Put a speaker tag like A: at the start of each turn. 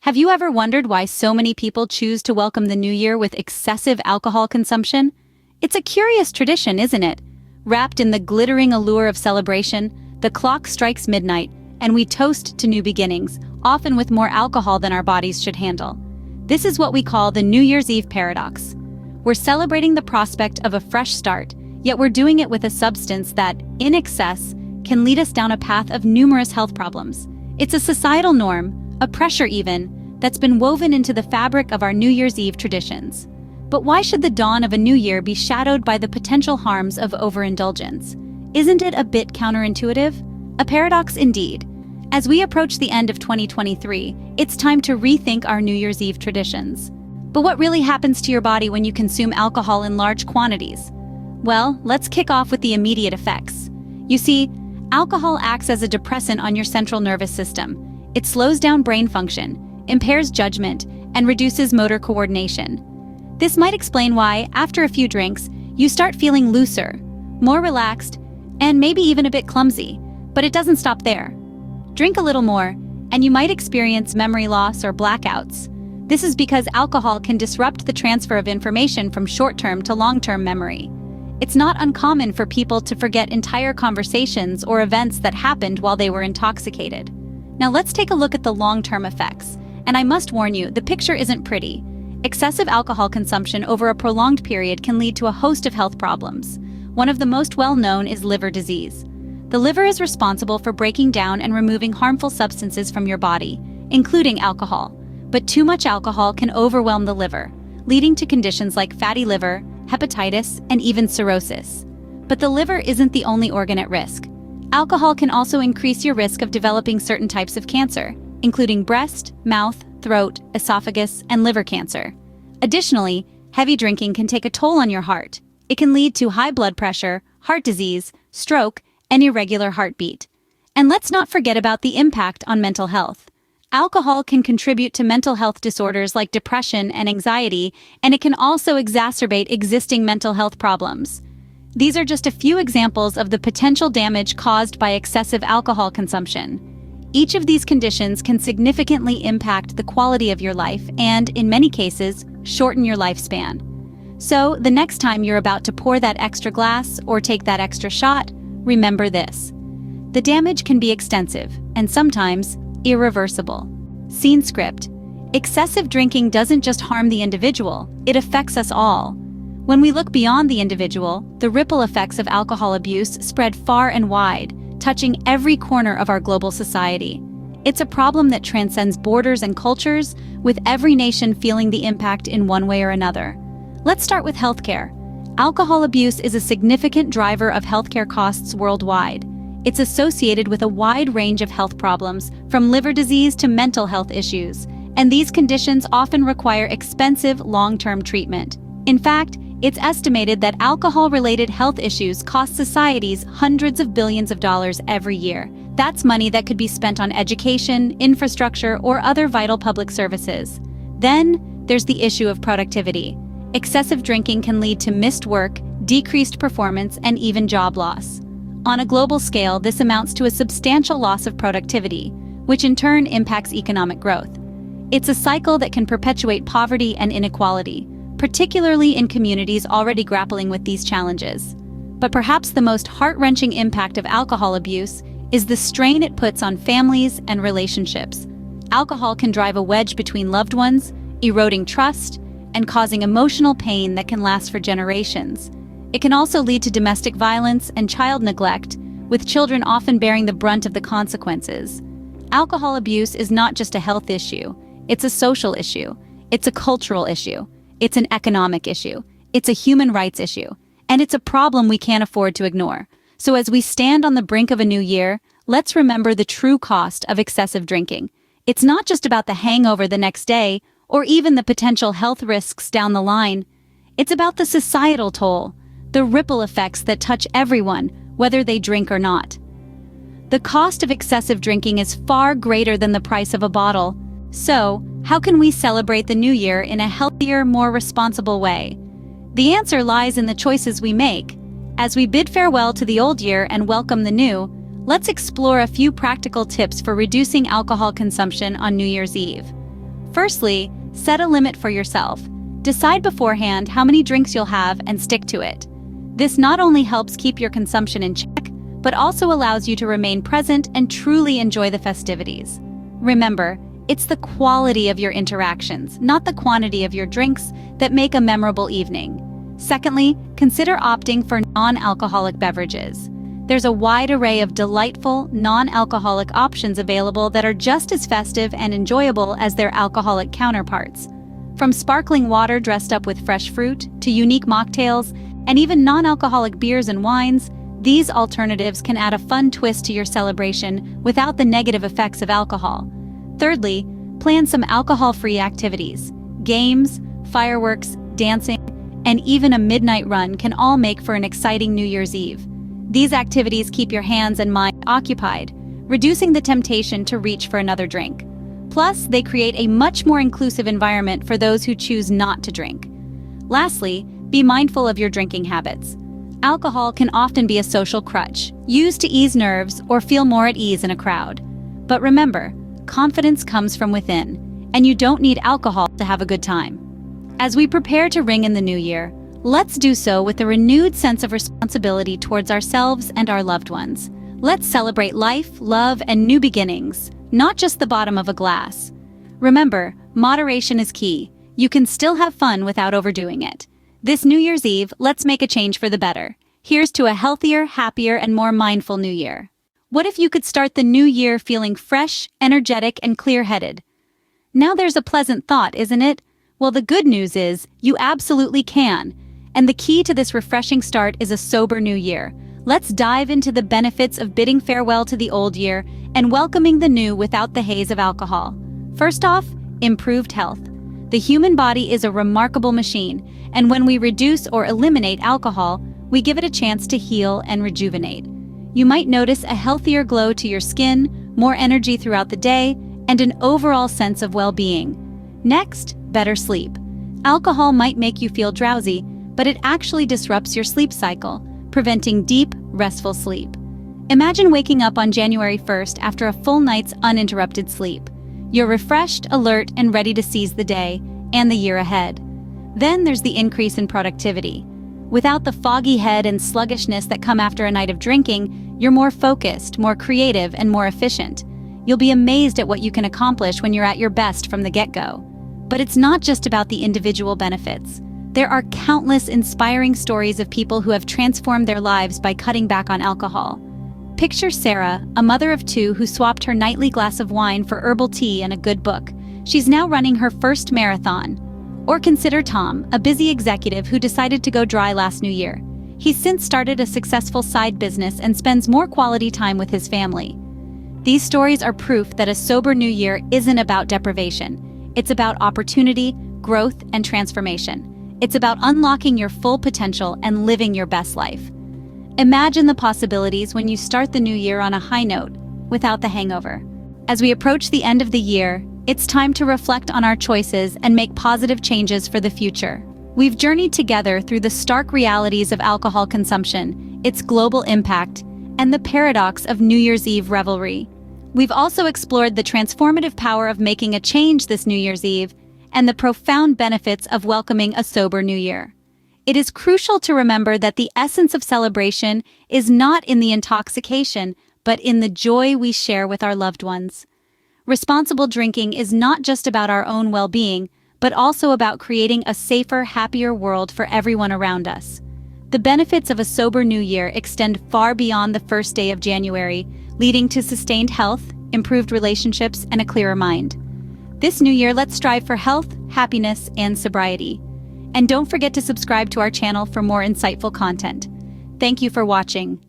A: Have you ever wondered why so many people choose to welcome the new year with excessive alcohol consumption? It's a curious tradition, isn't it? Wrapped in the glittering allure of celebration, the clock strikes midnight, and we toast to new beginnings, often with more alcohol than our bodies should handle. This is what we call the New Year's Eve paradox. We're celebrating the prospect of a fresh start, yet we're doing it with a substance that, in excess, can lead us down a path of numerous health problems. It's a societal norm, a pressure even, that's been woven into the fabric of our New Year's Eve traditions. But why should the dawn of a new year be shadowed by the potential harms of overindulgence? Isn't it a bit counterintuitive? A paradox indeed. As we approach the end of 2023, it's time to rethink our New Year's Eve traditions. But what really happens to your body when you consume alcohol in large quantities? Well, let's kick off with the immediate effects. You see, alcohol acts as a depressant on your central nervous system. It slows down brain function, impairs judgment, and reduces motor coordination. This might explain why, after a few drinks, you start feeling looser, more relaxed, and maybe even a bit clumsy. But it doesn't stop there. Drink a little more, and you might experience memory loss or blackouts. This is because alcohol can disrupt the transfer of information from short-term to long-term memory. It's not uncommon for people to forget entire conversations or events that happened while they were intoxicated. Now let's take a look at the long-term effects. And I must warn you, the picture isn't pretty. Excessive alcohol consumption over a prolonged period can lead to a host of health problems. One of the most well-known is liver disease. The liver is responsible for breaking down and removing harmful substances from your body, including alcohol. But too much alcohol can overwhelm the liver, leading to conditions like fatty liver, hepatitis, and even cirrhosis. But the liver isn't the only organ at risk. Alcohol can also increase your risk of developing certain types of cancer, including breast, mouth, throat, esophagus, and liver cancer. Additionally, heavy drinking can take a toll on your heart. It can lead to high blood pressure, heart disease, stroke, and irregular heartbeat. And let's not forget about the impact on mental health. Alcohol can contribute to mental health disorders like depression and anxiety, and it can also exacerbate existing mental health problems. These are just a few examples of the potential damage caused by excessive alcohol consumption. Each of these conditions can significantly impact the quality of your life and, in many cases, shorten your lifespan. So, the next time you're about to pour that extra glass or take that extra shot, remember this. The damage can be extensive and sometimes irreversible. Scene script. Excessive drinking doesn't just harm the individual, it affects us all. When we look beyond the individual, the ripple effects of alcohol abuse spread far and wide, touching every corner of our global society. It's a problem that transcends borders and cultures, with every nation feeling the impact in one way or another. Let's start with healthcare. Alcohol abuse is a significant driver of healthcare costs worldwide. It's associated with a wide range of health problems, from liver disease to mental health issues, and these conditions often require expensive long-term treatment. In fact, it's estimated that alcohol-related health issues cost societies hundreds of billions of dollars every year. That's money that could be spent on education, infrastructure, or other vital public services. Then, there's the issue of productivity. Excessive drinking can lead to missed work, decreased performance, and even job loss. On a global scale, this amounts to a substantial loss of productivity, which in turn impacts economic growth. It's a cycle that can perpetuate poverty and inequality, particularly in communities already grappling with these challenges. But perhaps the most heart-wrenching impact of alcohol abuse is the strain it puts on families and relationships. Alcohol can drive a wedge between loved ones, eroding trust, and causing emotional pain that can last for generations. It can also lead to domestic violence and child neglect, with children often bearing the brunt of the consequences. Alcohol abuse is not just a health issue, it's a social issue, it's a cultural issue, it's an economic issue, it's a human rights issue, and it's a problem we can't afford to ignore. So as we stand on the brink of a new year, let's remember the true cost of excessive drinking. It's not just about the hangover the next day, or even the potential health risks down the line. It's about the societal toll, the ripple effects that touch everyone, whether they drink or not. The cost of excessive drinking is far greater than the price of a bottle. So, how can we celebrate the new year in a healthier, more responsible way? The answer lies in the choices we make. As we bid farewell to the old year and welcome the new, let's explore a few practical tips for reducing alcohol consumption on New Year's Eve. Firstly, set a limit for yourself. Decide beforehand how many drinks you'll have and stick to it. This not only helps keep your consumption in check, but also allows you to remain present and truly enjoy the festivities. Remember, it's the quality of your interactions, not the quantity of your drinks, that make a memorable evening. Secondly, consider opting for non-alcoholic beverages. There's a wide array of delightful, non-alcoholic options available that are just as festive and enjoyable as their alcoholic counterparts. From sparkling water dressed up with fresh fruit, to unique mocktails, and even non-alcoholic beers and wines, these alternatives can add a fun twist to your celebration without the negative effects of alcohol. Thirdly, plan some alcohol-free activities. Games, fireworks, dancing, and even a midnight run can all make for an exciting New Year's Eve. These activities keep your hands and mind occupied, reducing the temptation to reach for another drink. Plus, they create a much more inclusive environment for those who choose not to drink. Lastly, be mindful of your drinking habits. Alcohol can often be a social crutch, used to ease nerves or feel more at ease in a crowd. But remember, confidence comes from within, and you don't need alcohol to have a good time. As we prepare to ring in the new year, let's do so with a renewed sense of responsibility towards ourselves and our loved ones. Let's celebrate life, love, and new beginnings, not just the bottom of a glass. Remember, moderation is key. You can still have fun without overdoing it. This New Year's Eve, let's make a change for the better. Here's to a healthier, happier, and more mindful new year. What if you could start the new year feeling fresh, energetic, and clear-headed? Now there's a pleasant thought, isn't it? Well, the good news is, you absolutely can. And the key to this refreshing start is a sober new year. Let's dive into the benefits of bidding farewell to the old year and welcoming the new without the haze of alcohol. First off, improved health. The human body is a remarkable machine, and when we reduce or eliminate alcohol, we give it a chance to heal and rejuvenate. You might notice a healthier glow to your skin, more energy throughout the day, and an overall sense of well-being. Next, better sleep. Alcohol might make you feel drowsy, but it actually disrupts your sleep cycle, preventing deep, restful sleep. Imagine waking up on January 1st after a full night's uninterrupted sleep. You're refreshed, alert, and ready to seize the day and the year ahead. Then there's the increase in productivity. Without the foggy head and sluggishness that come after a night of drinking, you're more focused, more creative, and more efficient. You'll be amazed at what you can accomplish when you're at your best from the get-go. But it's not just about the individual benefits. There are countless inspiring stories of people who have transformed their lives by cutting back on alcohol. Picture Sarah, a mother of two who swapped her nightly glass of wine for herbal tea and a good book. She's now running her first marathon. Or consider Tom, a busy executive who decided to go dry last New Year. He's since started a successful side business and spends more quality time with his family. These stories are proof that a sober new year isn't about deprivation. It's about opportunity, growth, and transformation. It's about unlocking your full potential and living your best life. Imagine the possibilities when you start the new year on a high note, without the hangover. As we approach the end of the year, it's time to reflect on our choices and make positive changes for the future. We've journeyed together through the stark realities of alcohol consumption, its global impact, and the paradox of New Year's Eve revelry. We've also explored the transformative power of making a change this New Year's Eve and the profound benefits of welcoming a sober new year. It is crucial to remember that the essence of celebration is not in the intoxication, but in the joy we share with our loved ones. Responsible drinking is not just about our own well-being, but also about creating a safer, happier world for everyone around us. The benefits of a sober new year extend far beyond the first day of January, leading to sustained health, improved relationships, and a clearer mind. This new year, let's strive for health, happiness, and sobriety. And don't forget to subscribe to our channel for more insightful content. Thank you for watching.